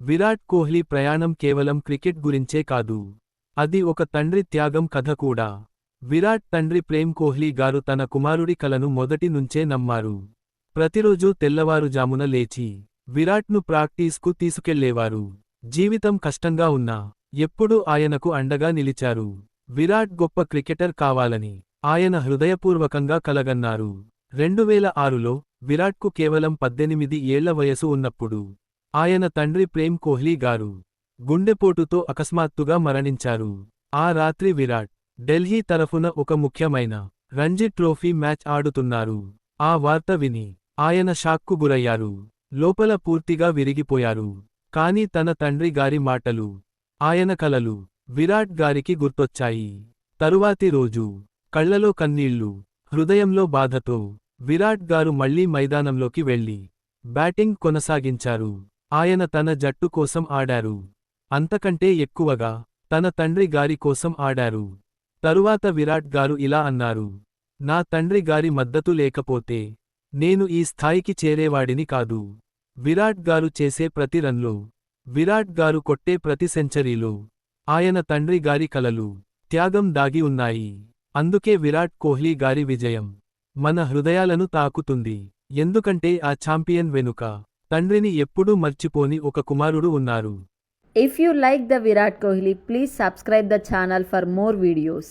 విరాట్ కోహ్లీ ప్రయాణం కేవలం క్రికెట్ గురించే కాదు. అది ఒక తండ్రి త్యాగం కథ కూడా. విరాట్ తండ్రి ప్రేమ్ కోహ్లీ గారు తన కుమారుడి కలను మొదటి నుంచే నమ్మారు. ప్రతిరోజూ తెల్లవారుజామున లేచి విరాట్ను ప్రాక్టీస్కు తీసుకెళ్లేవారు. జీవితం కష్టంగా ఉన్నా ఎప్పుడూ ఆయనకు అండగా నిలిచారు. విరాట్ గొప్ప క్రికెటర్ కావాలని ఆయన హృదయపూర్వకంగా కలగన్నారు. 2006లో విరాట్కు కేవలం 18 ఏళ్ల వయసు ఉన్నప్పుడు ఆయన తండ్రి ప్రేమ్ కోహ్లీ గారు గుండెపోటుతో అకస్మాత్తుగా మరణించారు. ఆ రాత్రి విరాట్ ఢిల్లీ తరఫున ఒక ముఖ్యమైన రంజీ ట్రోఫీ మ్యాచ్ ఆడుతున్నారు. ఆ వార్త విని ఆయన షాక్కు గురయ్యారు. లోపల పూర్తిగా విరిగిపోయారు. కానీ తన తండ్రి గారి మాటలు, ఆయన కలలు విరాట్ గారికి గుర్తొచ్చాయి. తరువాతి రోజు కళ్లలో కన్నీళ్లు, హృదయంలో బాధతో విరాట్ గారు మళ్లీ మైదానంలోకి వెళ్లి బ్యాటింగ్ కొనసాగించారు. ఆయన తన జట్టు కోసం ఆడారు. అంతకంటే ఎక్కువగా తన తండ్రి గారి కోసం ఆడారు. తరువాత విరాట్ గారు ఇలా అన్నారు, నా తండ్రి గారి మద్దతు లేకపోతే నేను ఈ స్థాయికి చేరేవాడిని కాదు. విరాట్ గారు చేసే ప్రతి రన్లో, విరాట్ గారు కొట్టే ప్రతి సెంచరీలో ఆయన తండ్రి గారి కలలు, త్యాగం దాగి ఉన్నాయి. అందుకే విరాట్ కోహ్లీ గారి విజయం మన హృదయాలను తాకుతుంది. ఎందుకంటే ఆ ఛాంపియన్ వెనుక తండ్రిని ఎప్పుడూ మర్చిపోని ఒక కుమారుడు ఉన్నారు. If you like the Virat Kohli, please subscribe the channel for more videos.